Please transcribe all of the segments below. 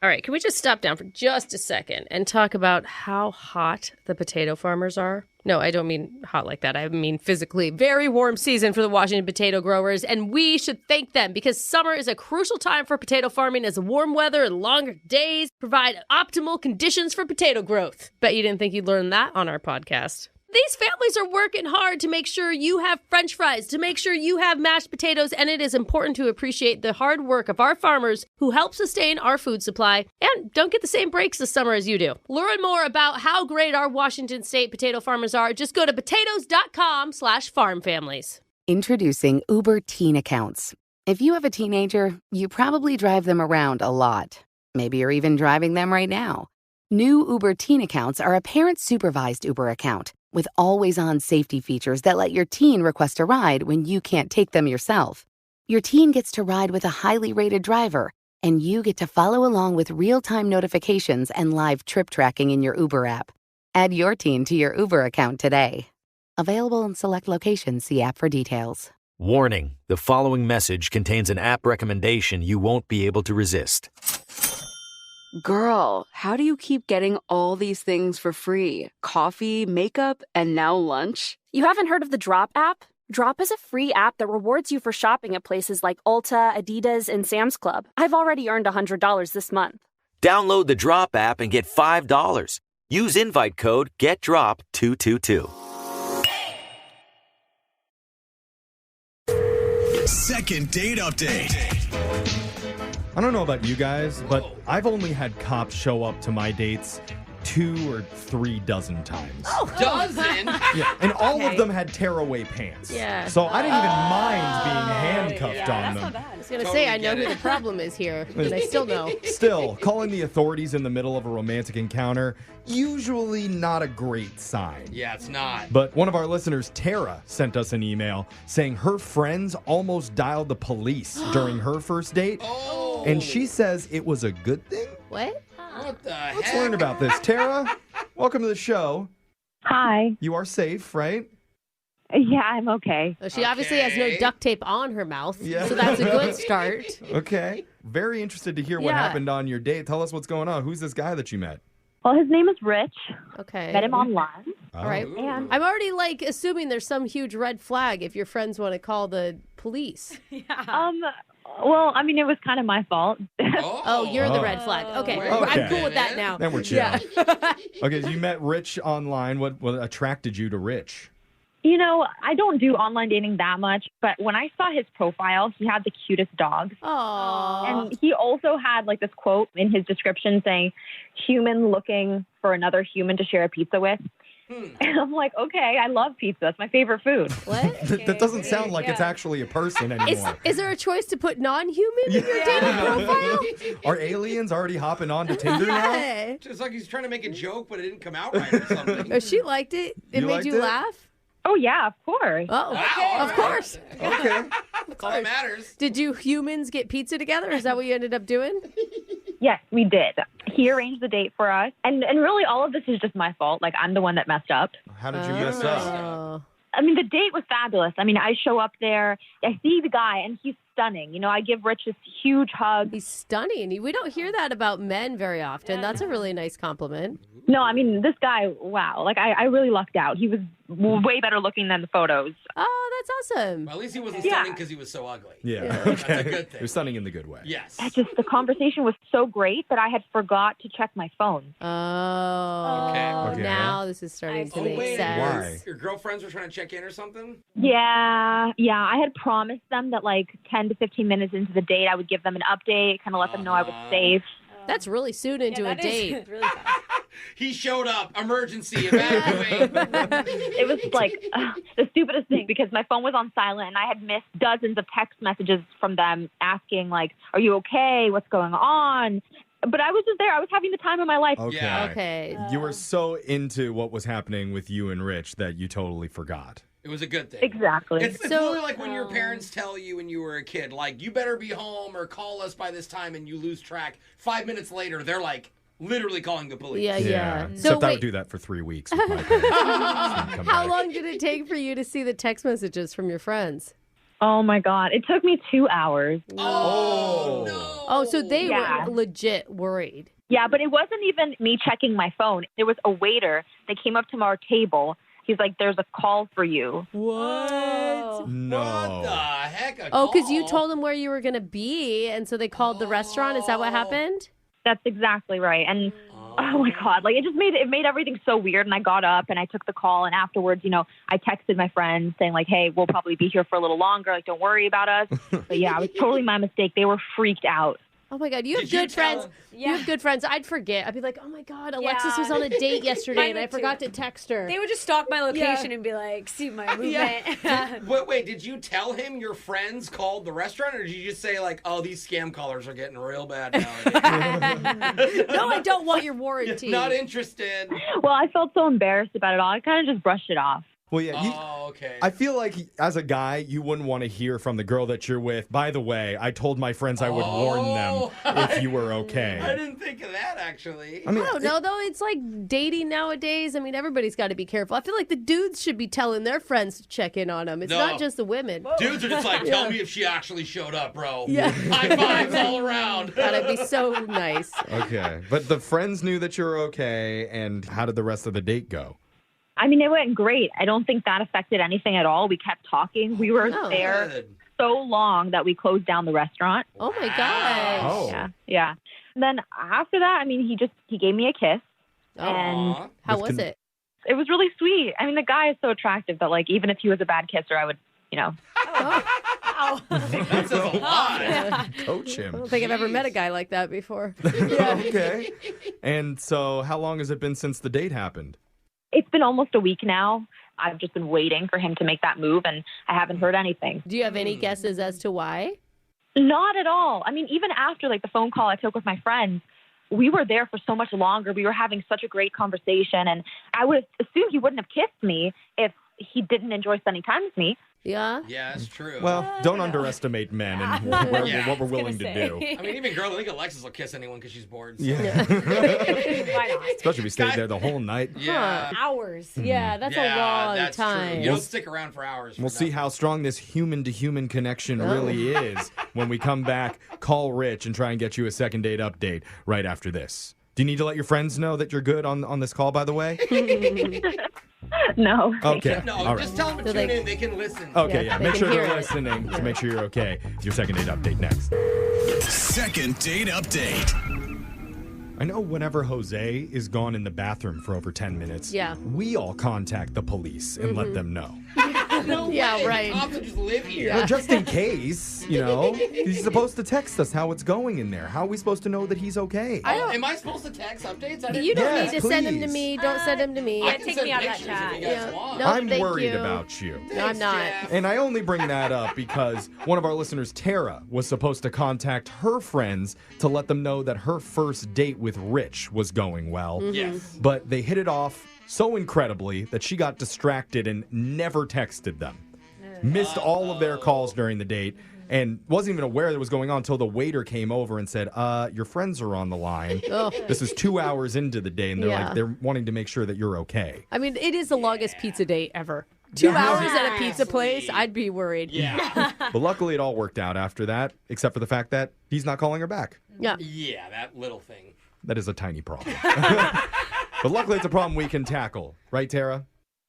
All right, can we just stop down for just a second and talk about how hot the potato farmers are? No, I don't mean hot like that. I mean physically. Very warm season for the Washington potato growers, and we should thank them because summer is a crucial time for potato farming as warm weather and longer days provide optimal conditions for potato growth. Bet you didn't think you'd learn that on our podcast. These families are working hard to make sure you have French fries, to make sure you have mashed potatoes, and it is important to appreciate the hard work of our farmers who help sustain our food supply and don't get the same breaks this summer as you do. Learn more about how great our Washington State potato farmers are. Just go to potatoes.com/farmfamilies. Introducing Uber Teen Accounts. If you have a teenager, you probably drive them around a lot. Maybe you're even driving them right now. New Uber Teen Accounts are a parent-supervised Uber account with always-on safety features that let your teen request a ride when you can't take them yourself. Your teen gets to ride with a highly rated driver, and you get to follow along with real-time notifications and live trip tracking in your Uber app. Add your teen to your Uber account today. Available in select locations. See app for details. Warning, the following message contains an app recommendation you won't be able to resist. Girl, how do you keep getting all these things for free? Coffee, makeup, and now lunch? You haven't heard of the Drop app? Drop is a free app that rewards you for shopping at places like Ulta, Adidas, and Sam's Club. I've already earned $100 this month. Download the Drop app and get $5. Use invite code GetDrop222. Second date update. I don't know about you guys, but I've only had cops show up to my dates 2 or 3 dozen times. Oh, dozen? Yeah, and all of them had tearaway pants. Yeah. So I didn't even mind being handcuffed on them. I was going to say, I know who the problem is here, and I still know. Still, calling the authorities in the middle of a romantic encounter, usually not a great sign. Yeah, it's not. But one of our listeners, Tara, sent us an email saying her friends almost dialed the police during her first date. Oh. And she says it was a good thing. What? What the heck? Let's learn about this. Tara, welcome to the show. Hi. You are safe, right? Yeah, I'm okay. Well, she obviously has no duct tape on her mouth, Yeah. so that's a good start. Okay. Very interested to hear what Yeah. happened on your date. Tell us what's going on. Who's this guy that you met? Well, his name is Rich. Okay. Met him online. Oh. All right. And I'm already, assuming there's some huge red flag if your friends want to call the police. Well, I mean, it was kind of my fault. Oh, you're the red flag. Okay. Okay. I'm cool with that now. Then we're chill. Yeah. Okay, so you met Rich online. What attracted you to Rich? You know, I don't do online dating that much, but when I saw his profile, he had the cutest dogs. Aww. And he also had this quote in his description saying, human looking for another human to share a pizza with. And I'm like, okay, I love pizza. It's my favorite food. What? That doesn't sound like it's actually a person anymore. Is there a choice to put non-human in your dating profile? Are aliens already hopping on to Tinder now? Yeah. Just like he's trying to make a joke, but it didn't come out right or something. Oh, she liked it. It You made liked you it? laugh? Oh, yeah, of course. Oh, Wow, of course. Okay. That's all that matters. Did you humans get pizza together? Is that what you ended up doing? Yes, we did. He arranged the date for us. And really, all of this is just my fault. I'm the one that messed up. How did you mess up? Oh. I mean, the date was fabulous. I mean, I show up there, I see the guy, and he's stunning. You know, I give Rich this huge hug. He's stunning. We don't hear that about men very often. That's a really nice compliment. No, I mean, this guy, wow. I really lucked out. He was way better looking than the photos. Oh, that's awesome. Well, at least he wasn't stunning because he was so ugly. Yeah. That's Okay. a good thing. You're stunning in the good way. Yes. The conversation was so great that I had forgot to check my phone. Oh, Okay. now this is starting to make wait. sense. Why? Your girlfriends were trying to check in or something? Yeah. I had promised them that 10 to 15 minutes into the date, I would give them an update, kind of let them know I was safe. That's really soon into a date. He showed up. Emergency. Evacuate. It was the stupidest thing because my phone was on silent and I had missed dozens of text messages from them asking are you okay? What's going on? But I was just there. I was having the time of my life. Okay. Yeah. Okay. You were so into what was happening with you and Rich that you totally forgot. It was a good thing. Exactly. It's really like when your parents tell you when you were a kid, you better be home or call us by this time, and you lose track. 5 minutes later, they're literally calling the police. Yeah. Except I would do that for 3 weeks with my parents. How long did it take for you to see the text messages from your friends? Oh my God. It took me 2 hours. Oh, no. Oh, so they Yeah. were legit worried. Yeah, but it wasn't even me checking my phone. There was a waiter that came up to our table. He's like, there's a call for you. What? No. What the heck? Oh, because you told them where you were going to be, and so they called the restaurant. Is that what happened? That's exactly right. And oh my God, like it made everything so weird. And I got up and I took the call. And afterwards, I texted my friends saying like, hey, we'll probably be here for a little longer. Like, don't worry about us. But yeah, it was totally my mistake. They were freaked out. Oh my God, you have Did you good tell friends. them? You have good friends. I'd forget. I'd be like, oh my God, Alexis was on a date yesterday Mine and I would too. forgot to text her. They would just stalk my location and be like, see my movement. Wait, did you tell him your friends called the restaurant, or did you just say like, oh, these scam callers are getting real bad nowadays? No, I don't want your warranty. Not interested. Well, I felt so embarrassed about it all. I kind of just brushed it off. Well, yeah. Oh, okay. I feel like as a guy, you wouldn't want to hear from the girl that you're with. By the way, I told my friends I would warn them if you were okay. I didn't think of that, actually. I mean, I don't know, though. It's like dating nowadays. I mean, everybody's got to be careful. I feel like the dudes should be telling their friends to check in on them. It's not just the women. Dudes are just like, tell me if she actually showed up, bro. Yeah. High fives all around. That'd be so nice. Okay. But the friends knew that you were okay, and how did the rest of the date go? I mean, it went great. I don't think that affected anything at all. We kept talking. We were Oh. there Good. so long that we closed down the restaurant. Oh, my gosh. Oh. Yeah. And then after that, I mean, he gave me a kiss. And Aw. How was it? it was really sweet. I mean, the guy is so attractive that, like, even if he was a bad kisser, I would, Ow. That says a lot. Coach him. I don't think I've ever met a guy like that before. Okay. And so how long has it been since the date happened? It's been almost a week now. I've just been waiting for him to make that move, and I haven't heard anything. Do you have any guesses as to why? Not at all. I mean, even after, like, the phone call I took with my friends, we were there for so much longer. We were having such a great conversation, and I would assume he wouldn't have kissed me if he didn't enjoy spending time with me. Yeah? Yeah, it's true. Well, don't underestimate men and what we're willing to do. I mean, even girls, I think Alexis will kiss anyone because she's bored. So. Yeah. Why not? Especially if we stayed there the whole night. Yeah. Hours. Yeah, that's Yeah, a long that's time. True. You don't stick around for hours. We'll see how strong this human-to-human connection really is when we come back, call Rich, and try and get you a second date update right after this. Do you need to let your friends know that you're good on this call, by the way? No. Okay. No, All just right. tell them to So tune they- in. They can listen. Okay, Yeah, yeah. they Make can sure hear they're it. listening to make sure you're okay. Your second date update next. Second date update. I know whenever Jose is gone in the bathroom for over 10 minutes, Yeah. we all contact the police and let them know. No Yeah, way. right. The cops will just live here. Well, just in case, he's supposed to text us how it's going in there. How are we supposed to know that he's okay? Am I supposed to text updates? I didn't You don't Yes, need to send them to please. me. Don't send them to me. I can take send me out of that pictures chat. if you guys Yeah. want. No, I'm thank worried you. about you. No, I'm not. Jeff. And I only bring that up because one of our listeners, Tara, was supposed to contact her friends to let them know that her first date with Rich was going well. Yes. But they hit it off so incredibly that she got distracted and never texted them. Missed all of their calls during the date and wasn't even aware that was going on until the waiter came over and said, your friends are on the line. Oh. This is 2 hours into the day, and Yeah. they're wanting to make sure that you're okay. I mean, it is the longest pizza date ever. 2 hours at a pizza place, I'd be worried. Yeah. But luckily it all worked out after that, except for the fact that he's not calling her back. Yeah. Yeah, that little thing. That is a tiny problem. But luckily it's a problem we can tackle. Right, Tara?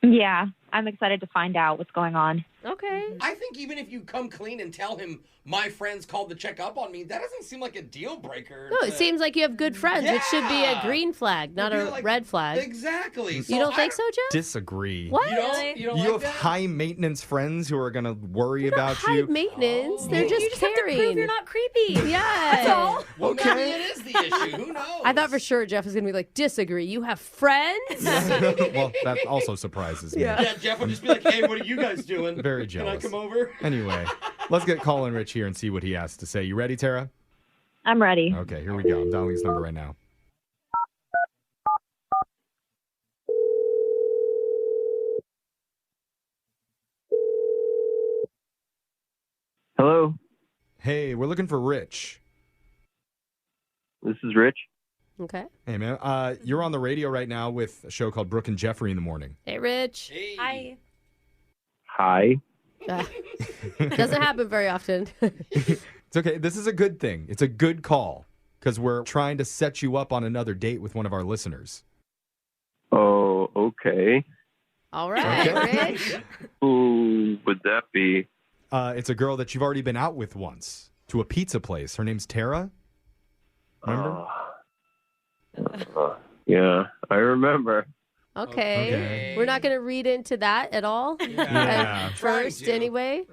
Yeah. I'm excited to find out what's going on. Okay. I think even if you come clean and tell him my friends called to check up on me, that doesn't seem like a deal breaker. No, it seems like you have good friends, which should be a Yeah. green flag, not It'd a be like- red flag. Exactly. You don't think so, Jeff? Disagree. What? You don't You like have that? high maintenance friends who are going to worry about High you. maintenance. They're You just just have to caring. prove you're not creepy. Yeah. That's all. Well, Okay. maybe it is the issue. Who knows? I thought for sure Jeff was going to be like, disagree. You have friends? Well, that also surprises me. Yeah, Jeff would just be like, hey, what are you guys doing? Very Can I jealous. come over? Anyway, let's get Colin Rich here and see what he has to say. You ready, Tara? I'm ready. Okay, here we go. I'm dialing his number right now. Hello, Hey, we're looking for Rich. this is Rich. Okay. Hey, man. You're on the radio right now with a show called Brooke and Jeffrey in the Morning. Hey, Rich. Hey. Hi. Hi. Doesn't happen very often. It's okay. This is a good thing. It's a good call because we're trying to set you up on another date with one of our listeners. Oh, okay. All right, Rich. Who would that be? It's a girl that you've already been out with once to a pizza place. Her name's Tara. Remember? Yeah, I remember. Okay. We're not going to read into that at all. Yeah. At first, anyway.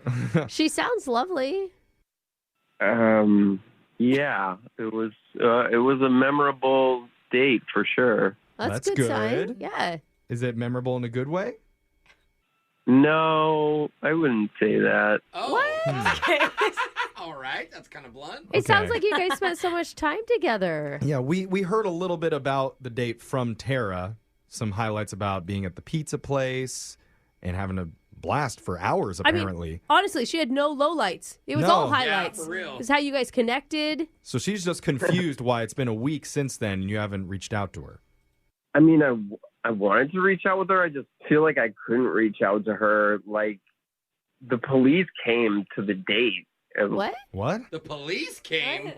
She sounds lovely. Yeah, it was a memorable date for sure. That's a good sign. Yeah. Is it memorable in a good way? No, I wouldn't say that. Oh. What? All right. That's kind of blunt. It sounds like you guys spent so much time together. Yeah, we heard a little bit about the date from Tara. Some highlights about being at the pizza place and having a blast for hours, apparently. I mean, honestly, she had no lowlights. It was No. all highlights. Yeah, for real. It was how you guys connected. So she's just confused why it's been a week since then and you haven't reached out to her. I mean, I wanted to reach out with her. I just feel like I couldn't reach out to her. Like, the police came to the date. What? What? The police came?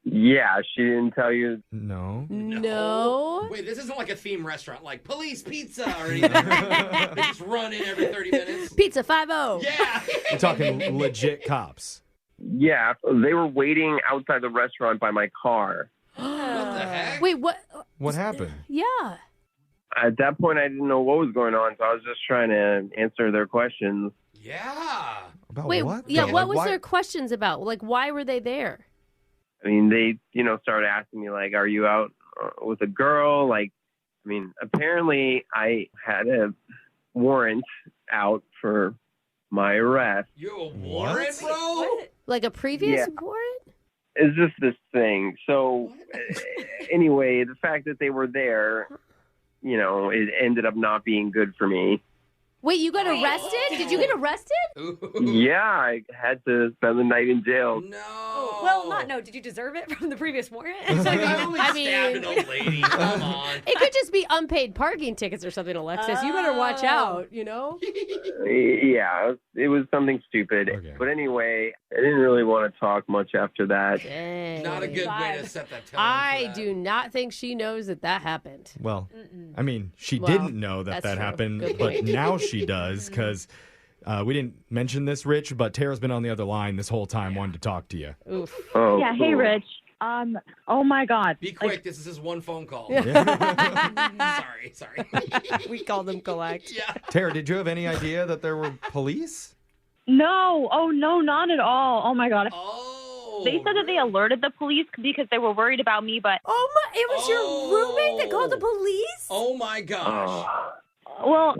Yeah, she didn't tell you. No. No. Wait, this isn't like a theme restaurant like Police Pizza or anything. They just run in every 30 minutes. Pizza 5-0. Yeah. You're talking legit cops. Yeah, they were waiting outside the restaurant by my car. What the heck? Wait, what? What happened? Yeah. At that point, I didn't know what was going on, so I was just trying to answer their questions. Yeah. About Wait, what? yeah, though? what Like, was why- their questions about? Like, why were they there? I mean, they, started asking me, like, are you out with a girl? Like, I mean, apparently I had a warrant out for my arrest. You a warrant, bro? Like a previous Yeah. warrant? It's just this thing. So, anyway, the fact that they were there, it ended up not being good for me. Wait, you got arrested? Did you get arrested? Yeah, I had to spend the night in jail. No. Well, no. Did you deserve it from the previous warrant? It's like I only I stabbed an old lady. Come on. It could just be unpaid parking tickets or something, Alexis. You better watch out, Yeah, it was something stupid. Okay. But anyway, I didn't really want to talk much after that. Dang. Not a good way to set that tone. I do not think she knows that happened. Well, I mean, she Well, didn't know that that's true. happened, Good but point. now she does because we didn't mention this, Rich, but Tara's been on the other line this whole time wanting to talk to you. Oof. Oh, Yeah, hey, cool. Rich. Oh my God. Be quick. This is his one phone call. Sorry. We called them collect. Yeah. Tara, did you have any idea that there were police? No. Oh, no, not at all. Oh my God. Oh. They said that they alerted the police because they were worried about me, but Oh my! It was your roommate that called the police. Oh my gosh. well,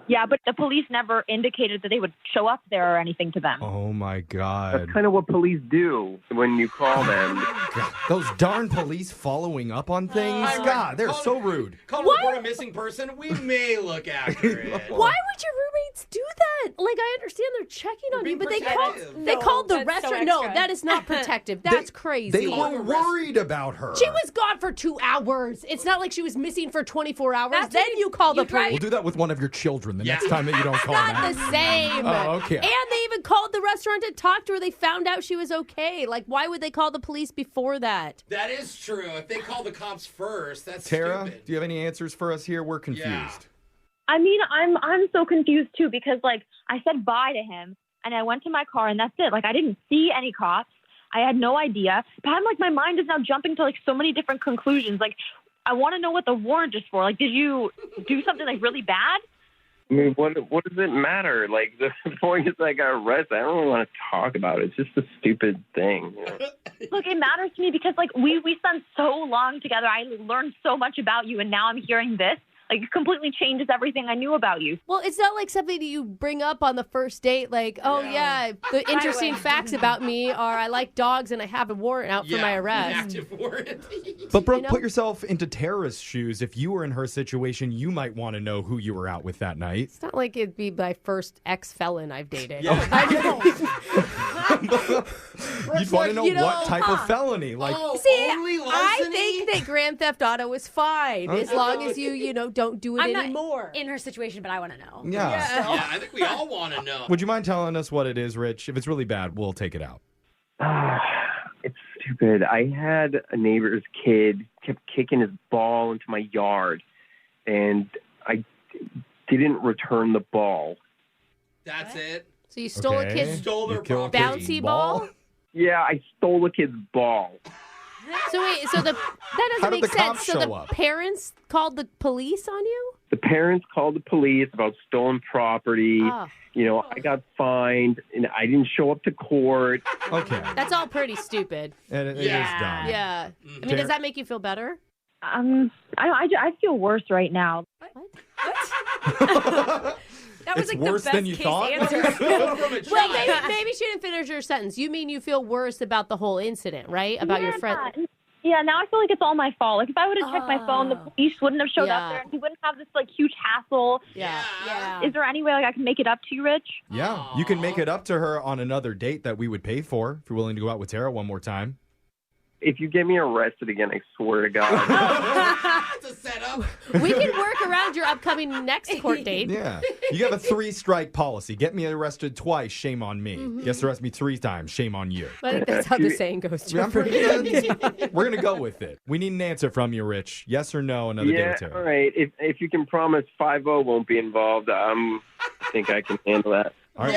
yeah, but the police never indicated that they would show up there or anything to them. Oh, my God. That's kind of what police do when you call them. God, those darn police following up on things. God, they're so rude. Call to report a missing person. We may look after it. Why would your roommates do that? Like, I understand they're checking on you, being but they protective. called the that's so restaurant. No, extra. that is not protective. That's crazy. They were worried about her. She was gone for 2 hours. It's not like she was missing for 24 hours. That's Then when you call the drive- police. We'll do that with one of your children the Yeah. next time that you don't call Not them. the same. Oh, okay. And they even called the restaurant to talk to her. They found out she was okay. Like, why would they call the police before that? That is true. If they call the cops first, that's Tara, stupid. do you have any answers for us here? We're confused. Yeah. I mean, I'm so confused too because like I said bye to him and I went to my car and that's it. Like I didn't see any cops. I had no idea. But I'm like my mind is now jumping to like so many different conclusions. Like I want to know what the warrant is for. Like did you do something like really bad? I mean, what does it matter? Like, the point is I got arrested. I don't really want to talk about it. It's just a stupid thing. Look, it matters to me because like we spent so long together. I learned so much about you and now I'm hearing this. Like, it completely changes everything I knew about you. Well, it's not like something that you bring up on the first date. Like, oh, yeah, the interesting facts about me are I like dogs and I have a warrant out for my arrest. Active warrant. But, Brooke, put yourself into Tara's shoes. If you were in her situation, you might want to know who you were out with that night. It's not like it'd be my first ex-felon I've dated. Yeah. I know. You'd want to know what type of felony. Like, See, only I larceny? think that Grand Theft Auto is fine as long as you don't do it I'm anymore. not in her situation, but I want to know. yeah. Yeah, I think we all want to know. Would you mind telling us what it is, Rich? If it's really bad, we'll take it out. It's stupid. I had a neighbor's kid kept kicking his ball into my yard, and I didn't return the ball. That's it. So you stole a Okay. kid's Stole their You killed property. a bouncy ball? Yeah, I stole a kid's ball. So wait, that How doesn't did make the cops sense. So show the up? parents called the police on you? The parents called the police about stolen property. Oh, I got fined, and I didn't show up to court. Okay. that's all pretty stupid. And it is dumb. Yeah. I mean, does that make you feel better? I feel worse right now. That was It's like worse the than best you case thought? answer. From a Well, child. maybe she didn't finish her sentence. You mean you feel worse about the whole incident, right? About your friend. Yeah, now I feel like it's all my fault. Like if I would have checked my phone, the police wouldn't have showed Yeah. up there, and he wouldn't have this huge hassle. Yeah. Yeah. Is there any way I can make it up to you, Rich? Yeah, you can make it up to her on another date that we would pay for if you're willing to go out with Tara one more time. If you get me arrested again, I swear to God. It's a setup. We can work around your upcoming next court date. Yeah. You have a 3-strike policy. Get me arrested twice, shame on me. Mm-hmm. Yes, arrest me 3 times, shame on you. I think that's how the saying goes. Yeah, I'm pretty good. We're going to go with it. We need an answer from you, Rich. Yes or no, another date Yeah, with Tara. all right. If you can promise 5-0 won't be involved, I think I can handle that. All right.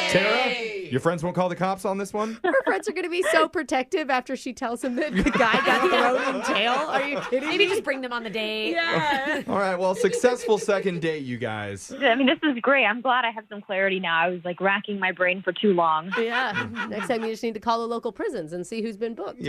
Tara, your friends won't call the cops on this one? Her friends are going to be so protective after she tells him that the guy got thrown in jail. Are you kidding Maybe me? just bring them on the date. Yeah. All right, well, successful second date, you guys. I mean, this is great. I'm glad I have some clarity now. I was racking my brain for too long. Yeah. Next time you just need to call the local prisons and see who's been booked.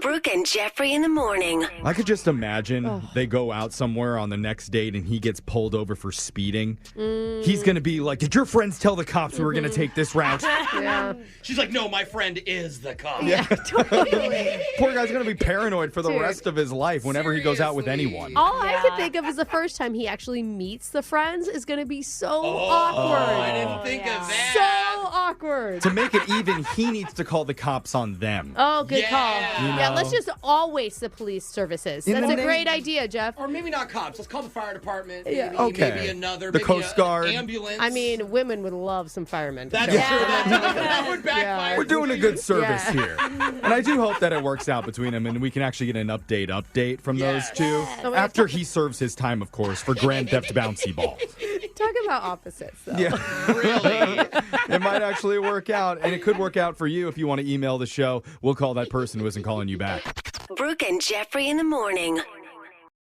Brooke and Jeffrey in the morning. I could just imagine they go out somewhere on the next date and he gets pulled over for speeding. He's going to be like, did your friends tell the cops we were going to take this route? Yeah. She's like, no, my friend is the cop. Yeah. Totally. Poor guy's going to be paranoid for the Dude. rest of his life whenever he goes out with Seriously. anyone. All I could think of is the first time he actually meets the friends is going to be so I awkward. didn't think of So that. awkward. To make it even, he needs to call the cops on them. Oh, good call. Yeah. You Yeah, know? let's just all waste the police services. In That's the a name- great idea, Jeff. Or maybe not cops. Let's call the fire department. Maybe, Yeah. Okay. Maybe another. The maybe Coast Guard. Ambulance. I mean, women would love some firemen. That's So- true. That would backfire. We're doing a good service Yeah. here. And I do hope that it works out between them and we can actually get an update from those two. Oh, After he serves his time, of course, for Grand Theft Bouncy Ball. Talk about opposites, though. Yeah. Really? It might actually work out, and it could work out for you if you want to email the show. We'll call that person who isn't calling you back. Brooke and Jeffrey in the morning.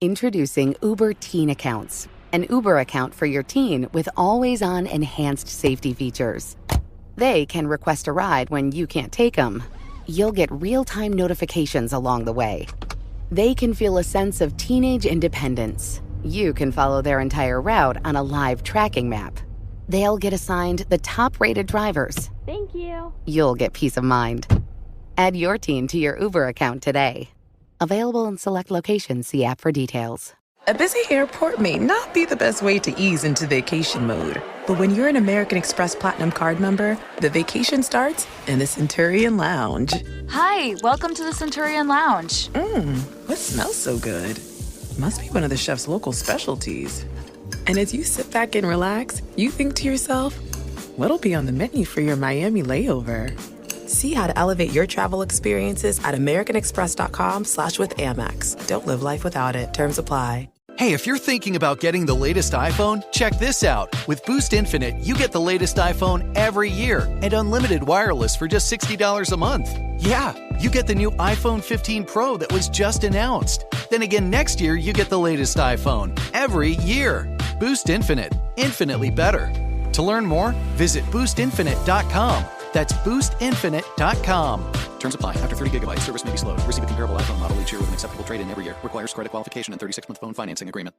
Introducing Uber Teen Accounts, an Uber account for your teen with always-on enhanced safety features. They can request a ride when you can't take them. You'll get real-time notifications along the way. They can feel a sense of teenage independence. You can follow their entire route on a live tracking map. They'll get assigned the top-rated drivers. Thank you. You'll get peace of mind. Add your teen to your Uber account today. Available in select locations. See app for details. A busy airport may not be the best way to ease into vacation mode. But when you're an American Express Platinum card member, the vacation starts in the Centurion Lounge. Hi, welcome to the Centurion Lounge. What smells so good? Must be one of the chef's local specialties. And as you sit back and relax, you think to yourself, what'll be on the menu for your Miami layover? See how to elevate your travel experiences at americanexpress.com/withAmex. Don't live life without it. Terms apply. Hey, if you're thinking about getting the latest iPhone, check this out. With Boost Infinite, you get the latest iPhone every year and unlimited wireless for just $60 a month. Yeah, you get the new iPhone 15 Pro that was just announced. Then again, next year, you get the latest iPhone every year. Boost Infinite, infinitely better. To learn more, visit boostinfinite.com. That's boostinfinite.com. Terms apply. After 30 gigabytes, service may be slow. Receive a comparable iPhone model each year with an acceptable trade-in every year. Requires credit qualification and 36-month phone financing agreement.